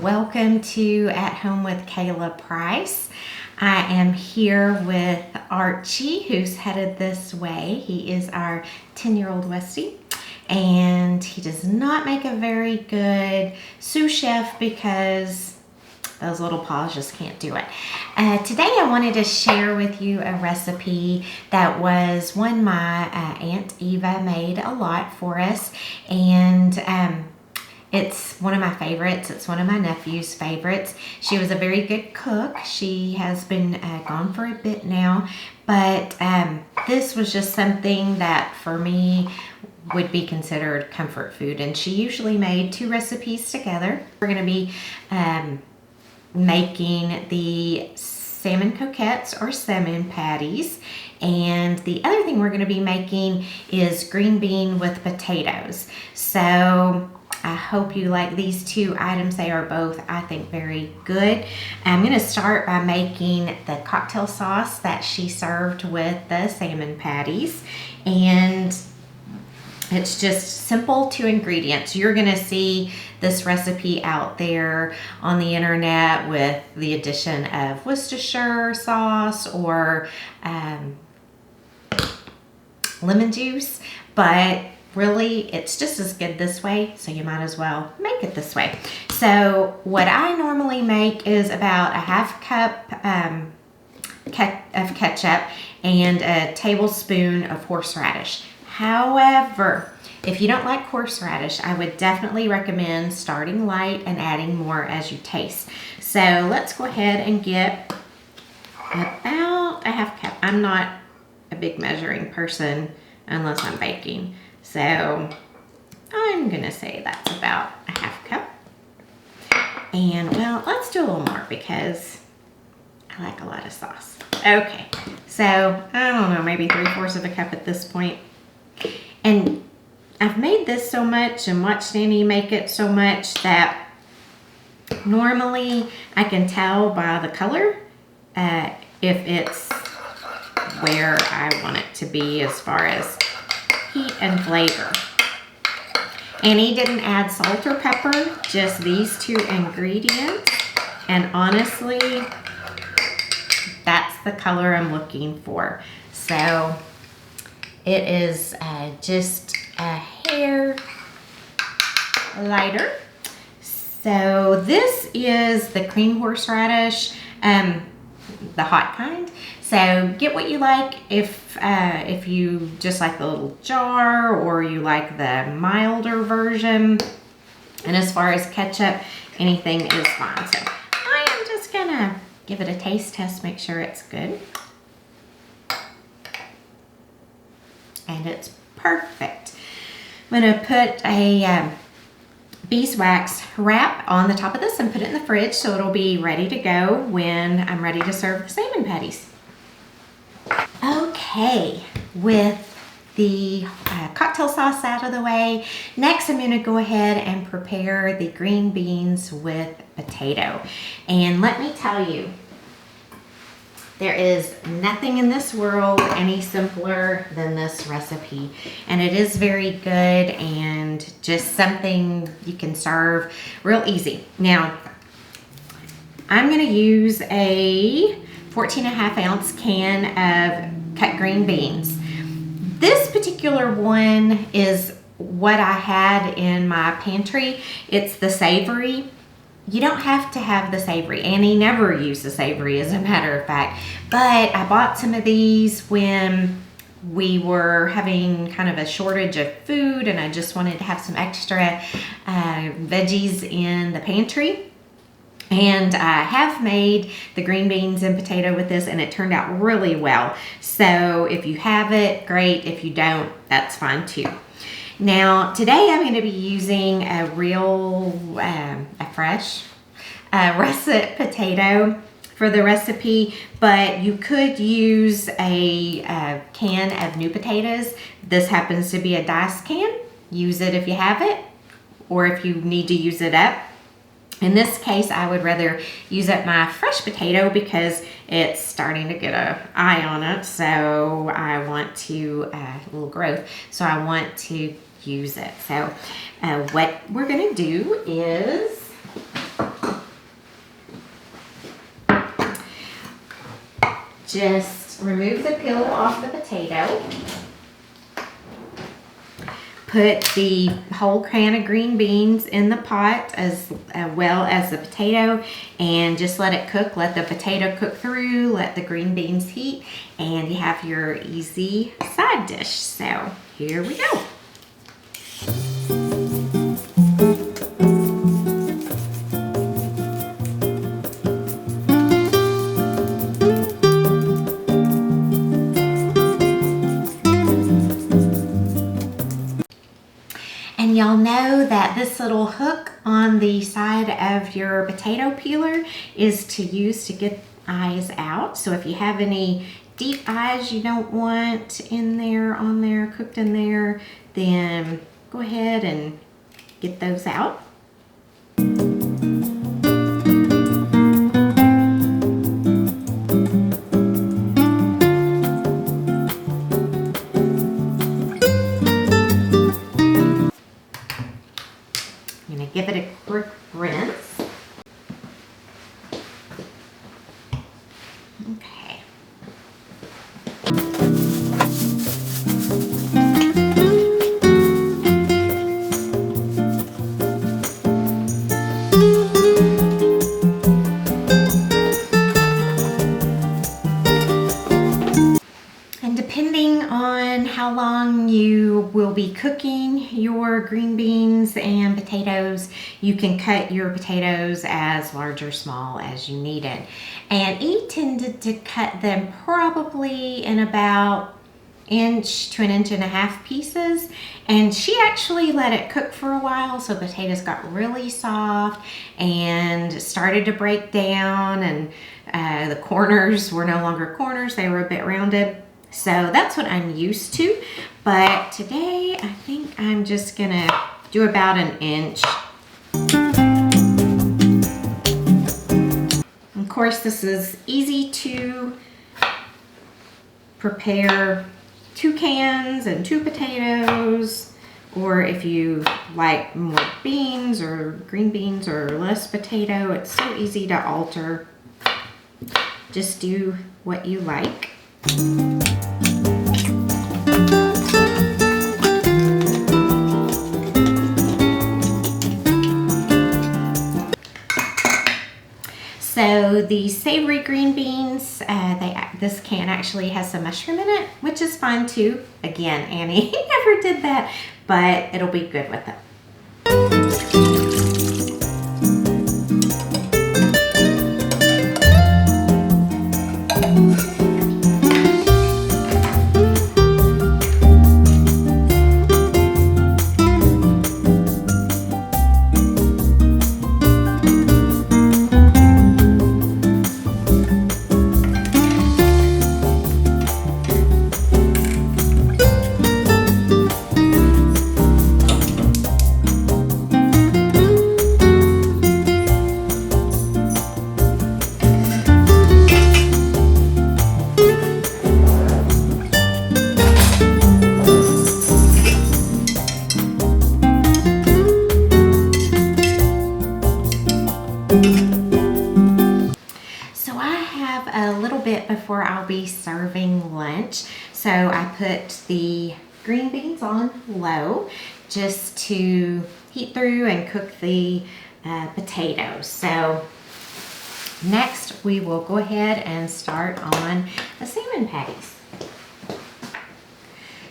welcome to At Home with Kayla Price. I am here with Archie, who's headed this way. He is our 10-year-old Westie, and he does not make a very good sous chef because those little paws just can't do it. Today I wanted to share with you a recipe that was one my Aunt Eva made a lot for us, and it's one of my favorites. It's one of my nephew's favorites. She was a very good cook. She has been gone for a bit now, but this was just something that for me would be considered comfort food, and she usually made two recipes together. We're going to be making the salmon croquettes or salmon patties, and the other thing we're going to be making is green bean with potatoes. So I hope you like these two items. They are both, I think, very good. I'm going to start by making the cocktail sauce that she served with the salmon patties, and it's just simple, 2 ingredients. You're going to see this recipe out there on the internet with the addition of Worcestershire sauce or lemon juice, but really it's just as good this way, so you might as well make it this way. So what I normally make is about a half cup of ketchup and a tablespoon of horseradish. However, if you don't like horseradish, I would definitely recommend starting light and adding more as you taste. So let's go ahead and get about a half cup. I'm not a big measuring person unless I'm baking, so I'm gonna say that's about a half cup. And well, let's do a little more because I like a lot of sauce. Okay, so I don't know, maybe 3/4 of a cup at this point. And I've made this so much and watched Annie make it so much that normally I can tell by the color if it's where I want it to be as far as heat and flavor. Annie didn't add salt or pepper, just these 2 ingredients, and honestly, that's the color I'm looking for. So it is just a hair lighter. So this is the cream horseradish, the hot kind. So get what you like. If you just like the little jar or you like the milder version. And as far as ketchup, anything is fine. So I am just gonna give it a taste test, make sure it's good. And it's perfect. I'm gonna put a beeswax wrap on the top of this and put it in the fridge so it'll be ready to go when I'm ready to serve the salmon patties. Okay, with the cocktail sauce out of the way, next I'm gonna go ahead and prepare the green beans with potato. And let me tell you, there is nothing in this world any simpler than this recipe, and it is very good and just something you can serve real easy. Now, I'm gonna use a 14.5 ounce can of cut green beans. This particular one is what I had in my pantry. It's the savory. You don't have to have the savory. Annie never used the savory, as a matter of fact. But I bought some of these when we were having kind of a shortage of food and I just wanted to have some extra veggies in the pantry. And I have made the green beans and potato with this, and it turned out really well. So if you have it, great. If you don't, that's fine too. Now, today I'm going to be using a fresh russet potato for the recipe, but you could use a can of new potatoes. This happens to be a diced can. Use it if you have it, or if you need to use it up. In this case, I would rather use up my fresh potato because it's starting to get an eye on it. So I want to, a little growth, so I want to use it. So what we're gonna do is just remove the peel off the potato. Put the whole can of green beans in the pot as well as the potato, and just let it cook. Let the potato cook through, let the green beans heat, and you have your easy side dish. So here we go. And y'all know that this little hook on the side of your potato peeler is to use to get eyes out. So if you have any deep eyes you don't want in there, on there, cooked in there, then go ahead and get those out. I'm going to give it a quick rinse. Okay. And depending on how long you will be cooking your green beans and potatoes, you can cut your potatoes as large or small as you need it. And E tended to cut them probably in about 1 to 1.5 inch pieces, and she actually let it cook for a while, so the potatoes got really soft and started to break down, and the corners were no longer corners, they were a bit rounded. So that's what I'm used to, but today I think I'm just gonna do about 1 inch. Of course, this is easy to prepare 2 cans and 2 potatoes, or if you like more beans or green beans or less potato, it's so easy to alter. Just do what you like. So the savory green beans, this can actually has some mushroom in it, which is fine too. Again, Annie never did that, but it'll be good with it. Before I'll be serving lunch, so I put the green beans on low just to heat through and cook the potatoes. So next we will go ahead and start on the salmon patties.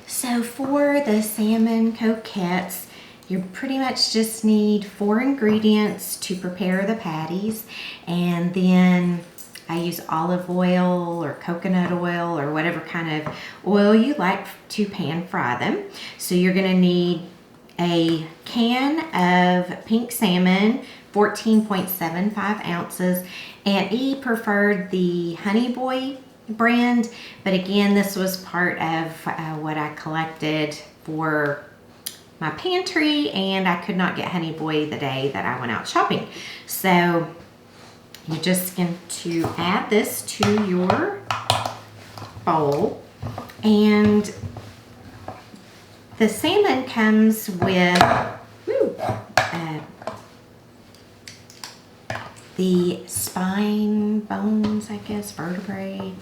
So for the salmon croquettes, you pretty much just need 4 ingredients to prepare the patties, and then I use olive oil or coconut oil or whatever kind of oil you like to pan fry them. So you're gonna need a can of pink salmon, 14.75 ounces, and E preferred the Honey Boy brand, but again, this was part of what I collected for my pantry, and I could not get Honey Boy the day that I went out shopping. So you're just going to add this to your bowl, and the salmon comes with the spine bones, I guess, vertebrae.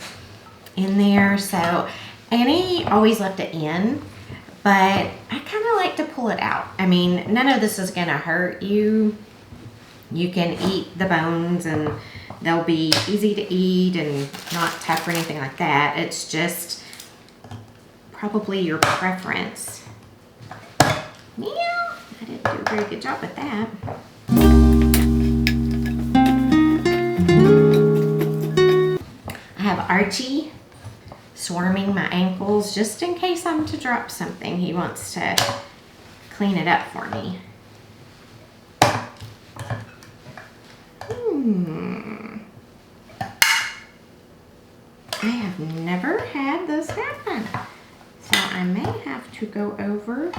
in there. So Annie always left it in, but I kind of like to pull it out. I mean, none of this is gonna hurt you. You can eat the bones and they'll be easy to eat and not tough or anything like that. It's just probably your preference. Yeah, I didn't do a very good job with that. I have Archie swarming my ankles just in case I'm to drop something. He wants to clean it up for me. I have never had this happen, so I may have to go over.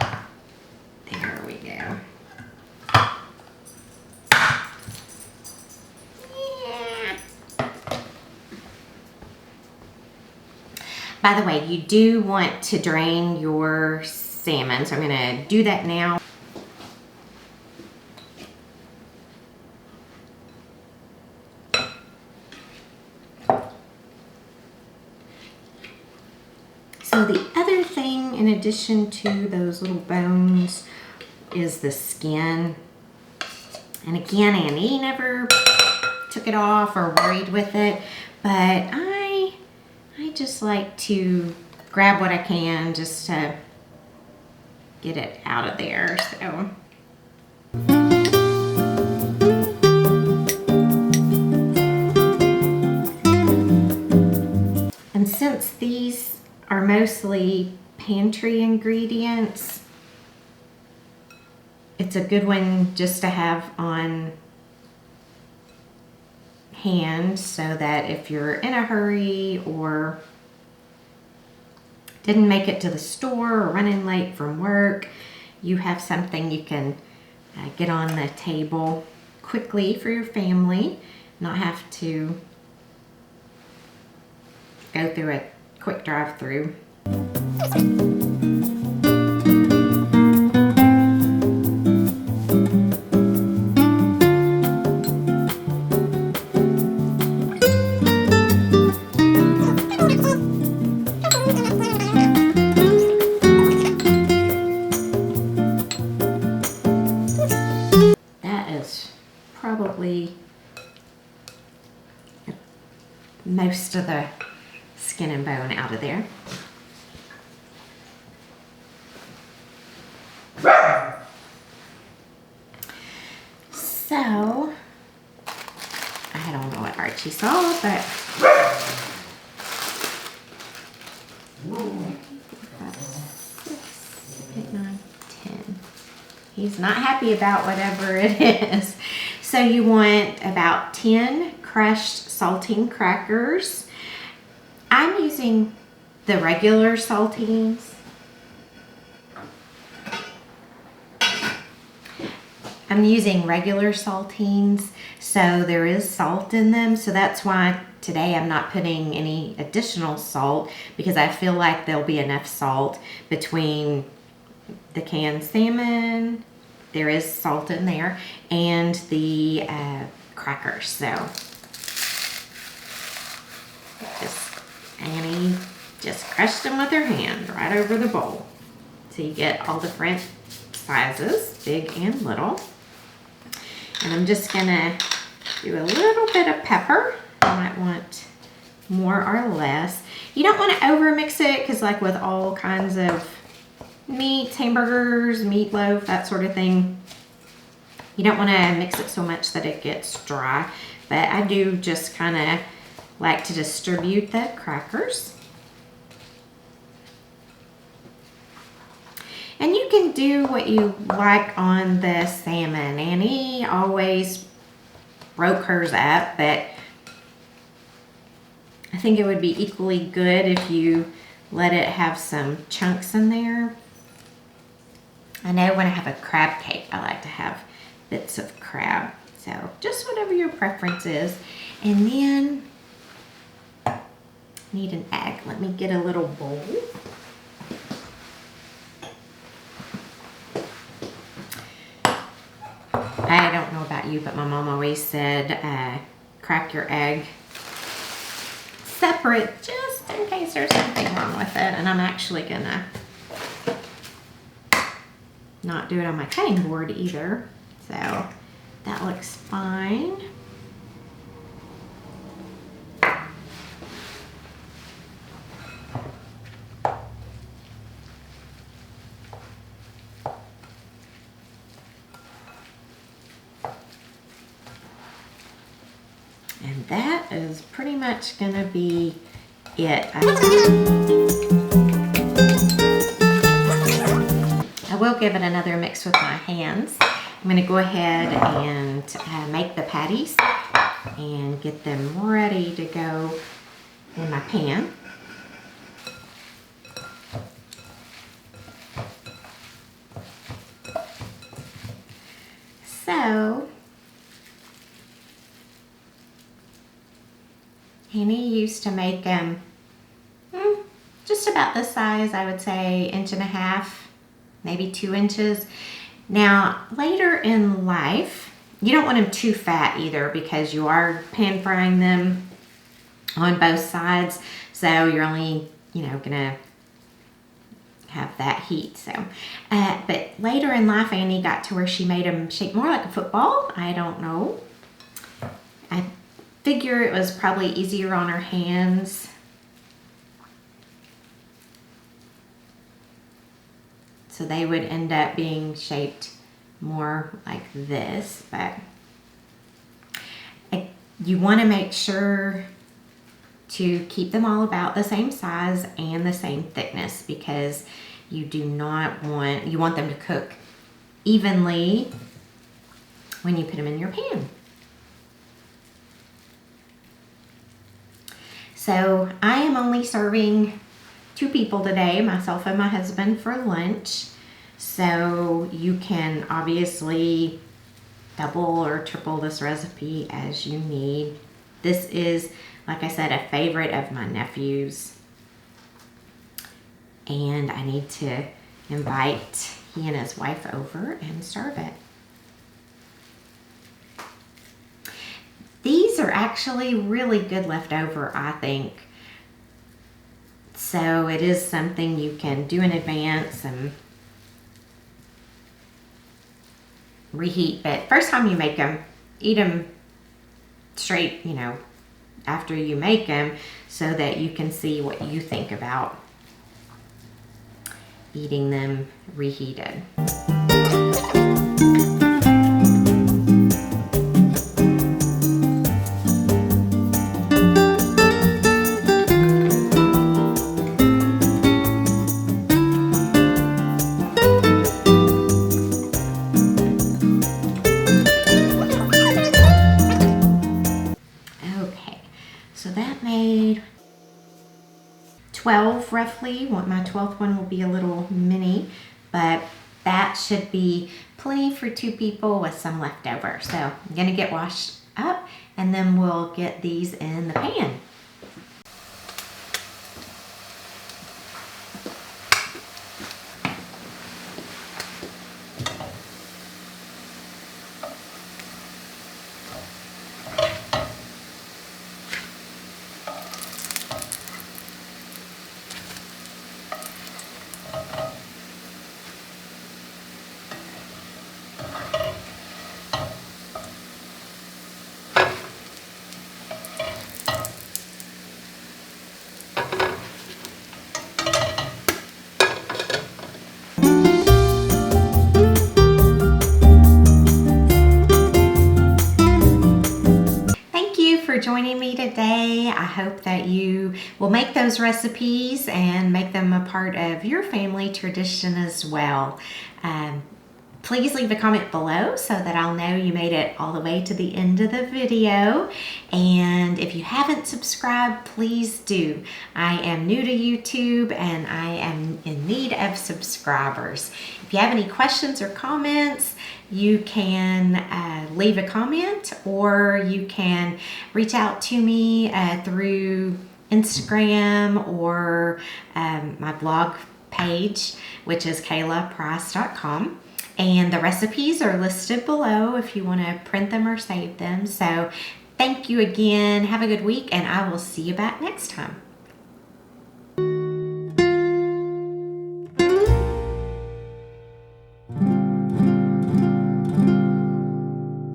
There we go. Yeah. By the way, you do want to drain your salmon, so I'm going to do that now. So the other thing, in addition to those little bones, is the skin. And again, Annie never took it off or worried with it, but I just like to grab what I can just to get it out of there. So. And since these are mostly pantry ingredients, it's a good one just to have on hand so that if you're in a hurry or didn't make it to the store or running late from work, you have something you can get on the table quickly for your family, not have to go through a quick drive-through. That is probably most of the skin and bone out of there. So, I don't know what Archie saw, but he's not happy about whatever it is. So you want about 10 crushed saltine crackers. I'm using the regular saltines. I'm using regular saltines, so there is salt in them. So that's why today I'm not putting any additional salt, because I feel like there'll be enough salt between the canned salmon, there is salt in there, and the crackers. So Annie just crushed them with her hand right over the bowl. So you get all different sizes, big and little. And I'm just gonna do a little bit of pepper. I might want more or less. You don't want to over mix it, because like with all kinds of meats, hamburgers, meatloaf, that sort of thing, you don't want to mix it so much that it gets dry. But I do just kind of like to distribute the crackers. And you can do what you like on the salmon. Annie always broke hers up, but I think it would be equally good if you let it have some chunks in there. I know when I have a crab cake, I like to have bits of crab. So just whatever your preference is. And then need an egg. Let me get a little bowl. I don't know about you, but my mom always said crack your egg separate just just in case there's something wrong with it. And I'm actually gonna not do it on my cutting board either. So that looks fine. And that is pretty much gonna be it. I will give it another mix with my hands. I'm gonna go ahead and make the patties and get them ready to go in my pan. So, Annie used to make them just about this size, I would say 1.5 inches, maybe 2 inches. Now, later in life, you don't want them too fat either because you are pan frying them on both sides. So you're only, gonna have that heat. So, but later in life, Annie got to where she made them shape more like a football. I don't know. I figure it was probably easier on her hands. So they would end up being shaped more like this, but you want to make sure to keep them all about the same size and the same thickness because you want them to cook evenly when you put them in your pan. So I am only serving 2 people today, myself and my husband, for lunch. So you can obviously double or triple this recipe as you need. This is, like I said, a favorite of my nephew's. And I need to invite he and his wife over and serve it. These are actually really good leftover, I think. So it is something you can do in advance and reheat. But first time you make them, eat them straight, after you make them so that you can see what you think about eating them reheated. So that made 12 roughly. My 12th one will be a little mini, but that should be plenty for 2 people with some leftover. So I'm gonna get washed up and then we'll get these in the pan. For joining me today. I hope that you will make those recipes and make them a part of your family tradition as well. Please leave a comment below so that I'll know you made it all the way to the end of the video. And if you haven't subscribed, please do. I am new to YouTube and I am in need of subscribers. If you have any questions or comments, you can leave a comment or you can reach out to me through Instagram or my blog page, which is kaylaprice.com. And the recipes are listed below if you want to print them or save them. So thank you again. Have a good week and I will see you back next time.